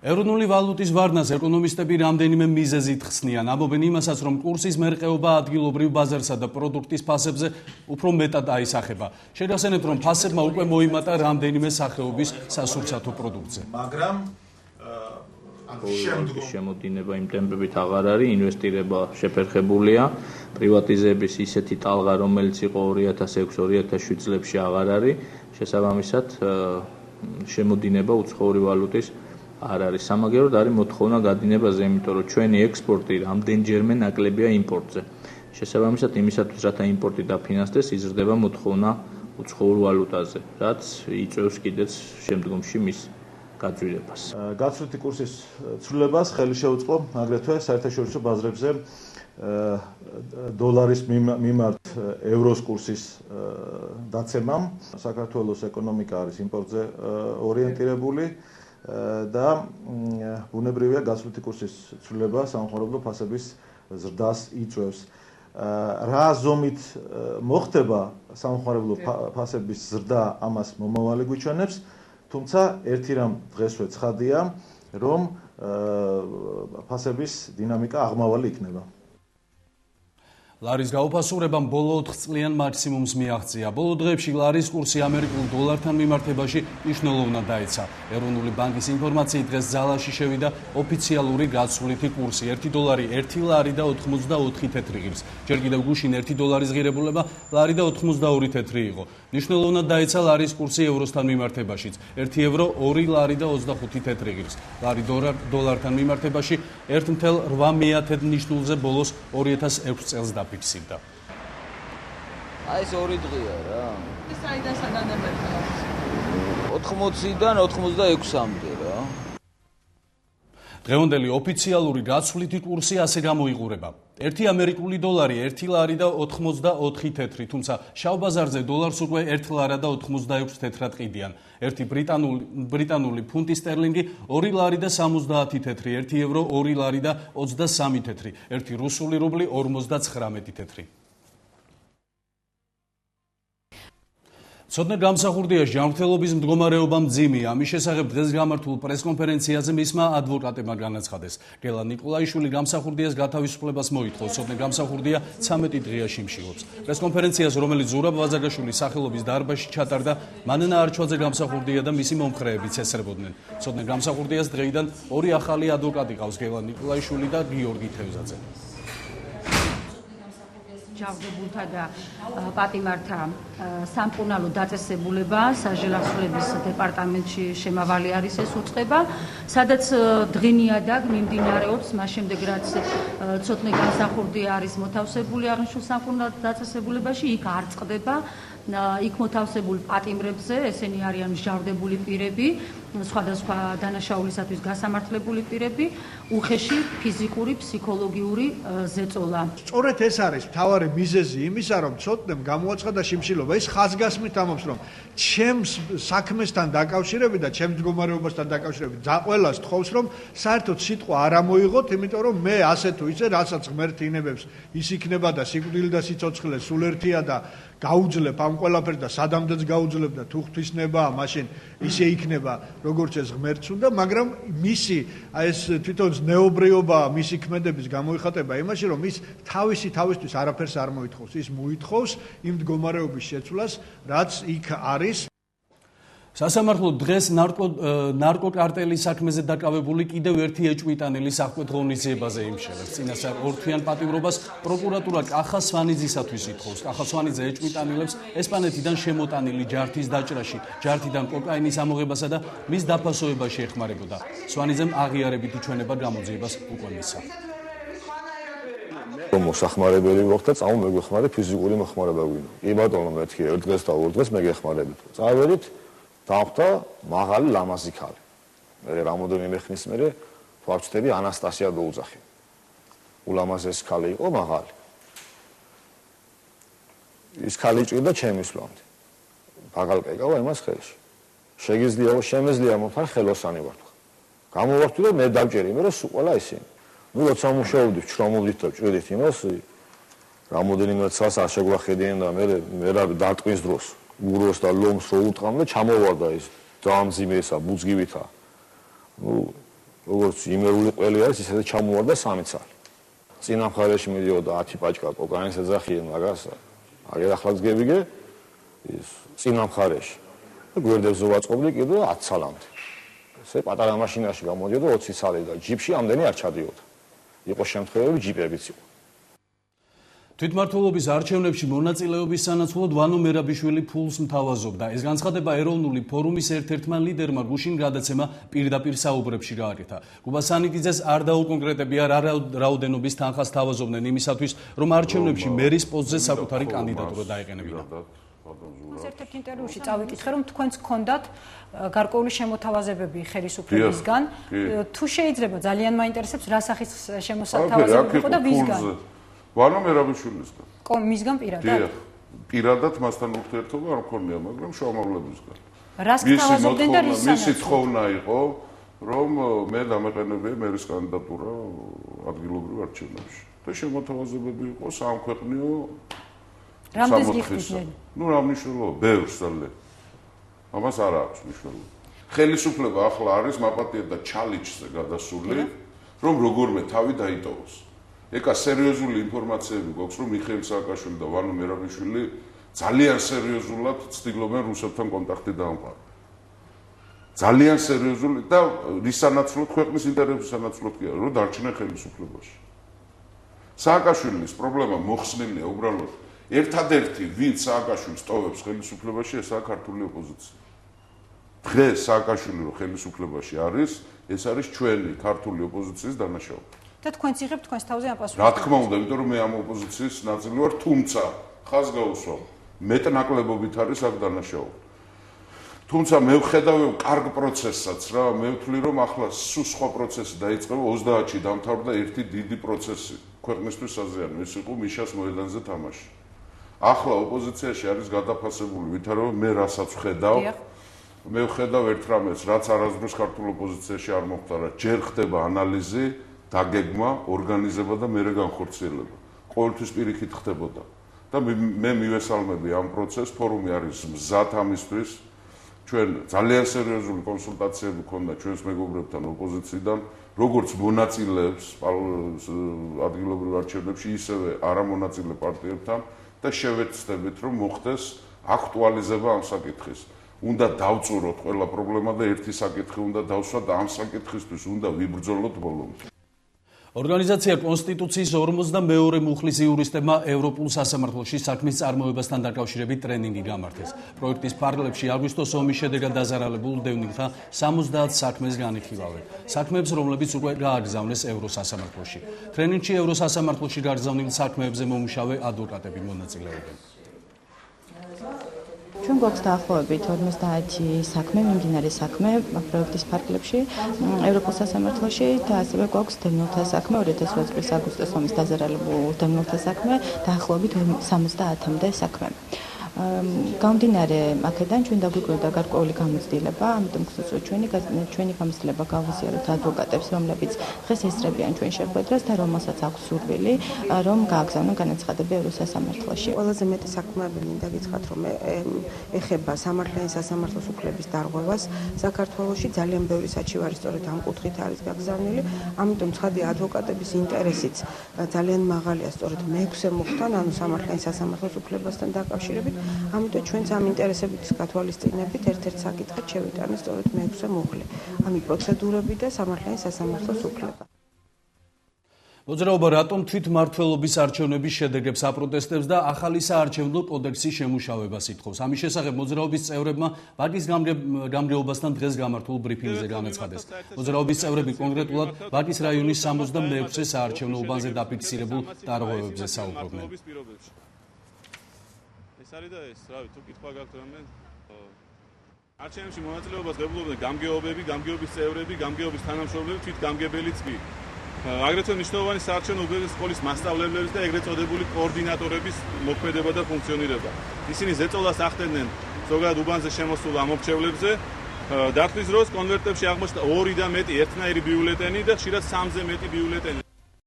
ეროვნული ვალუტის ვარდნას ეკონომისტები რამდენიმე მიზეზით ხსნიან. ამბობენ იმასაც, რომ კურსის მერყეობა ადგილობრივ ბაზარსა და პროდუქტის ფასებზე უფრო მეტად აისახება. შეგახსენებთ, რომ ფასებმა უკვე მოიმატა რამდენიმე სახეობის სასურსათო პროდუქტზე. მაგრამ შემოდინება იმ ტემპებით აღარ არის, ინვესტირება შეფერხებულია, პრივატიზების ისეთი ტალღა, რომელიც იყო 2006-2007 წლებში აღარ არის, შესაბამისად შემოდინება უცხოური ვალუტის არ არის. სამაგეროდ არის მოთხოვნა გადინებაზე, იმიტომ რომ ჩვენი ექსპორტი რამდენჯერმე ნაკლებია იმპორტზე. შესაბამისად იმისათვის, რათა იმპორტი დაფინანსდეს, იზრდება მოთხოვნა უცხოურ ვალუტაზე, რაც იწვევს კიდეც შემდგომში მის გაძვირებას. გაცვლითი კურსის ცვლილებას ხელი შეუწყო აგრეთვე საერთაშორისო ბაზრებზე დოლარის მიმართ ევროს კურსის დაცემამ. საქართველოს ეკონომიკა არის იმპორტზე ორიენტირებული და ბუნებრივია გაცვლითი კურსის ცვლილება სამხმარებლო ფასების ზრდას იწვევს. რა ზომით მოხდება სამხმარებლო ფასების ზრდა, ამას მომავალი გვიჩვენებს, თუმცა ერთი რამ დღესვე ცხადია, რომ ფასების დინამიკა აღმავალი იქნება. ლარის გაუფასურებამ ბოლო 4 წლიან მაქსიმუმს მიაღწია. ბოლო დღეებში ლარის კურსი ამერიკულ დოლართან მიმართებაში მნიშვნელოვნად დაეცა. ეროვნული ბანკის ინფორმაციით დღეს ძალაში შევიდა ოფიციალური გაცვლითი კურსი. 1 დოლარი 1 ლარი და 84 თეთრი ღირს. ჯერ კიდევ გუშინ 1 დოლარის ღირებულება ლარი და 82 თეთრი იყო. მნიშვნელოვნად დაეცა ლარის კურსი ევროსთან მიმართებაშიც. 1 ევრო 2 ლარი და 25 თეთრი ღირს. ლარი დოლართან მიმართებაში 1.8 ნიშნულზე ბოლოს 2006 წელს დაფიქსირდა. აი ეს 2 დღეა რა. ეს საიდან სანამ დამერხა? 80-დან 86-მდე რა. დღევანდელი ოფიციალური გაცვლითი კურსი ასე გამოიყურება. 1 ამერიკული დოლარი 1 ლარი და 84 თეთრი, თუმცა შავ ბაზარზე დოლარს უკვე 1 ლარა და 86 თეთრად ყიდიან. 1 ბრიტანული ფუნტი სტერლინგი 2 ლარი და 70 თეთრი, 1 ევრო 2 ლარი და 23 თეთრი, 1 რუსული რუბლი 59 თეთრი. ცოდნე გამსახურდია ჯანმრთელობის მდგომარეობა მძიმეა. ამის შესახებ დღეს გამართულ პრესკონფერენციაზე მისმა ადვოკატებმა განაცხადეს. გელა ნიკოლაიშვილი გამსახურდიას გათავისუფლებას მოითხოვს. ცოდნე გამსახურდია 13 დღეა შიმშილობს. პრესკონფერენციას, რომელიც ზურაბ ვაზაგაშვილის სახელობის დარბაზში ჩატარდა, მანენა არჩვაძე გამსახურდია და მისი მომხრეებიც ესწრებოდნენ. ცოდნე გამსახურდიას დღეიდან 2 ახალი ადვოკატი ყავს, გელა ნიკოლაიშვილი და გიორგი თევზაძე. ჯავდებულთა და პატიმართა სამკურნალო დაწესებულება საჟელახსოვრების დეპარტამენტში შემავალი არის ეს უწყება, სადაც დღინიადაგ მიმდინარეობს, მას შემდეგ რაც ცოტნე გამსახურდია არის მოთავსებული აღნიშნულ სამკურნალო დაწესებულებაში, იქ არ წყდება იქ მოთავსებულ პატიმრებზე, ესენი არიან მსჯავრდებული პირები, სხვადასხვა დანაშაულისათვის გასამართლებული პირები, უხეში ფიზიკური, ფსიქოლოგიური ზეწოლა. სწორედ ეს არის მთავარი მიზეზი იმისა, რომ ცოტნემ გამოაცხადა შიმშილობა. ის ხაზგასმით ამბობს, რომ ჩემს საქმესთან დაკავშირებით და ჩემს მდგომარეობასთან დაკავშირებით ყველას თხოვს, რომ საერთოდ სიტყვა არ ამოიღოთ, იმიტომ რომ მე ასე თუ ისე, რასაც ღმერთი ინებებს, ის იქნება და სიკვდილი და სიცოცხლე სულ ერთია და გაუძლებ ამ ყველაფერს და სადამდეც გაუძლებ და თუ ღვთისნებაა, მაშინ ისე იქნება, როგორც ეს ღმერთს უნდა, მაგრამ მისი ეს თვითონ ზნეობრიობა, მისი ქმედების გამოიხატება იმაში, რომ ის თავისთვის არაფერს არ მოითხოვს, ის მოითხოვს იმ მდგომარეობის შეცვლას, რაც იქ არის. სასამართლო დღეს ნარკოკარტელის საქმეზე დაკავებული კიდევ ერთი ეჭვიტანილი საკვეთილო ღონისძიებაზე იმშელებს. წინასწარ ორთვიან პატიმრობას პროკურატურა კახა სვანიძისათვის ითხოვს. კახა სვანიძე ეჭვიტანილებს ესპანეთიდან შემოტანილი ჯართის დაჭრაში, ჯართიდან კოკაინის ამოღებასა და მის დაფასოებაში ეხმარებოდა. სვანიძემ აღიარებითი ჩვენება გამოძიებას უკვე მისცა. რომ მოსახმარებელი ვიყო და წამომეგვეხმარე ფიზიკური მოხმარება გვინდა. კი ბატონო, მეთქი ერთ დღეს და ორ დღეს მეგეხმარებით. წავედით დახვდა მაღალი ლამაზი ქალი. მე რამოდენიმე ხნის მერე ვაჩვდები ანასტასია დოუძახი. ულამაზესი ქალი იყო, მაღალი. ის ქალი ჭირდა ჩემის ლომდე. ბაღალკა ეკავა იმას ხელში. შემეძლია მომხარ ხელოსანი ვარ. გამოვარდდი და მე დავჭერი, მე რომ სულ ყველა ისინი. ნუ როცა მუშაობდი, ჩრომობდით და ჭირდით იმას, რამოდენიმე წელს არ შეგვახედიან და მე რა დარტყმის დროს უროს და ლომს რო უტყამ და ჩამოვარდა ის ძალიან მძიმესა, ბუძგივითა. ნუ როგორც იმერული ყველი არის, ისედაც ჩამოვარდა 3 წალი. წინა მხარეში მიდიოდა 10 პაჭკა კოკაინს ეძახიან მაგას. აგერ ახლაც გებიგე ის წინა მხარეში. და გვერდებზე ვაწყობდი კიდე 10 წალამდე. ესე პატარა მაშინაში გამოდიოდა 20 წალი და ჯიპში ამდენი არ ჩადიოდა. იყო შემთხვევები ჯიპებიც იყო. თვითმმართველობის არჩევნებში მონაწილეობის სანაცვლოდ ვანო მერაბიშვილი ფულს მთავაზობდა. ეს განცხადება ეროვნული ფორუმის ერთ-ერთმა ლიდერმა გუშინ გადაცემა პირდაპირ საუბრებში გააკეთა. გუბა სანიკიძეს არ დაუკონკრეტებია რა რაოდენობის თანხას თავაზობდნენ იმისათვის, რომ არჩევნებში მერის პოსტზე საკუთარი კანდიდატურა დაეყენებინა. ერთ-ერთ ინტერვიუში წავიკითხე, რომ თქვენც გქონდათ გარკვეული შემოთავაზებები ხელისუფლებისგან. თუ შეიძლება ძალიან მაინტერესებს რა სახის შემოთავაზებები იყო და ვისგან? ვანო მერაბიშვილისგან. მისგან პირადად? პირადად მასთან ურთიერთობა არ მქონია, მაგრამ შრომავლებისგან. რას გთავაზობდნენ და რის მისი თხოვნა იყო, რომ მე დამეყენებია მერის კანდიდატურა ადგილობრივ არჩევნებში. და შემოთავაზებები იყო სამქვეყნიო რამდენს გიხდიდნენ? ნუ რა მნიშვნელობა, ბევრს ძალიან. ამას არ აქვს მნიშვნელობა. ხელისუფლება ახლა არის მაპატიეთ და ჩალენჯზე გადასული, რომ როგორმე თავი დაიტოვოს. ეკა სერიოზული ინფორმაციები გვაქვს, რომ მიხეილ სააკაშვილი და ვანო მერაბიშვილი ძალიან სერიოზულად ცდილობენ რუსებთან კონტაქტი დაამყარონ. ძალიან სერიოზული და რის სანაცვლოდ, ქვეყნის ინტერესების სანაცვლოდ კი არა, რომ დარჩნენ ხელისუფლებაში. სააკაშვილის პრობლემა მოხსნილია უბრალოდ ერთადერთი ვინც სააკაშვილს ტოვებს ხელისუფლებაში, ესაა ქართული ოპოზიცია. დღეს სააკაშვილი რო ხელისუფლებაში არის, ეს არის ჩვენი ქართული ოპოზიციის დანაშაული. და თქვენც იღებთ თქვენს თავზე ამ პასუხს? რა თქმა უნდა, იმიტომ რომ მე ამ ოპოზიციის ნაწილი ვარ, თუმცა ხაზ გაუსვა მეტნაკლებობით არის აქ დანაშაული. თუმცა მე ვხედავ კარგ პროცესსაც რა, მე ვთვლი რომ ახლა სულ სხვა პროცესი დაიწყება 30-ში დამთავრდა ერთი დიდი პროცესი ქვეყნისთვის საზიანო, ეს იყო მიშას მოედანზე თამაში. ახლა ოპოზიციაში არის გადაფასებული ვითარება, მე რასაც ვხედავ, მე ვხედავ ერთ რამეს, რაც არასდროს ქართულ ოპოზიციაში არ მოხდა რა, ჯერ ხდება ანალიზი, დაგეგმა, ორგანიზება და მერე განხორციელება. ყოველთვის პირიქით ხდებოდა. და მე მივესალმები ამ პროცესს, ფორუმი არის მზად ამისთვის. ჩვენ ძალიან სერიოზული კონსულტაციები გქონდა ჩვენს მეგობრებთან ოპოზიციიდან, როგორც მონაწილეებს ადგილობრივ არჩევნებში, ისევე არამონაწილე პარტიებთან და შევეცდებით, რომ მოხდეს აქტუალიზება ამ საკითხის. უნდა დავწუროთ ყველა პრობლემა და ერთი საკითხი უნდა დავსვათ და ამ საკითხისთვის უნდა ვიბრძოლოთ ბოლომდე. ორგანიზაცია კონსტიტუციის 42 მუხლის იურისტებმა ევროპულ სასამართლოში საქმის წარმოებასთან დაკავშირებით ტრენინგი გამართეს. პროექტის ფარგლებში აგვისტოს ომის შედეგად დაზარალებულ დევნილთა 70 საქმეს განიხილავენ. საქმეებს, რომლებიც უკვე გააგზავნეს ევროსასამართლოში. ტრენინგში ევროსასამართლოში გაგზავნილ საქმეებზე მომუშავე ადვოკატები მონაწილეობენ. ჩვენ გვაქვს დაახლოებით 50 საქმე, მიმდინარე საქმე პროექტის ფარგლებში ევროპულ სასამართლოში და ასევე გვაქვს დევნილთა საქმე 2008 წლის აგვისტოს ომის დაზარალებულ დევნილთა საქმე დაახლოებით 70-მდე საქმე. გამდინარე აქედან ჩვენ დაგვიკვირდა გარკვეული გამოცდილება, ამიტომ გსურვთ ჩვენი გამოცდილება გავუზიაროთ ადვოკატებს, რომლებიც დღეს ესწრებიან ჩვენ შეხვედრას და რომელსაც აქვს სურვილი, რომ გააგზავნონ განაცხადები ევროსასამართლოში. ყველაზე მეტი საქმეები მინდა გითხრათ, რომ ეხება სამართლიანი სასამართლოს უფლების დარღვევას. საქართველოში ძალიან ბევრი საჩივარი სწორედ ამ კუთხით არის გაგზავნილი, ამიტომ ცხადია ადვოკატების ინტერესიც ძალიან მაღალია სწორედ მე-6 მუხთან, ანუ სამართლიანი სასამართლოს უფლებასთან დაკავშირებით. ამიტომ ჩვენც ამ ინტერესებით გათვალისწინებით ერთ-ერთ საკითხად შევიტანეს სწორედ მე-6 მუხლი. ამი პროცედურები და სამართლიანი სასამართლოს უფლება. მოძრაობა რატომ თვითმმართველობის არჩევნების შედეგებს აპროტესტებს და ახალი საარჩევნო კოდექსის შემუშავებას ითხოვს. ამის შესახებ მოძრაობის წევრებმა ვაკის გამგეობასთან დღეს გამართულ ბრიფინგზე განაცხადეს. მოძრაობის წევრები კონკრეტულად ვაკის რაიონის 66 საარჩევნო უბანზე დაფიქსირებულ დარღვევებზე საუბრობდნენ. ეს არის და ეს, რავი, თუ კითხვა გაქვთ რამე არჩევნებში მონაწილეობას ღებულობდნენ გამგეობები, გამგეობის წევრები, გამგეობის თანამშრომლები, თვითგამგებელიც კი. აგრეთვე მნიშვნელოვანი საარჩევნო უბნის სკოლის მასწავლებლების და ეგრეთ წოდებული კოორდინატორების მოქმედება და ფუნქციონირება. ისინი ზეწოლას ახდენენ ზოგადად უბანზე შემოსულ ამორჩევლებზე. დათვლის დროს კონვერტებში აღმოჩნდა 2 და მეტი ერთნაირი ბიულეტენი და ხშირად 3-ზე მეტი ბიულეტენი.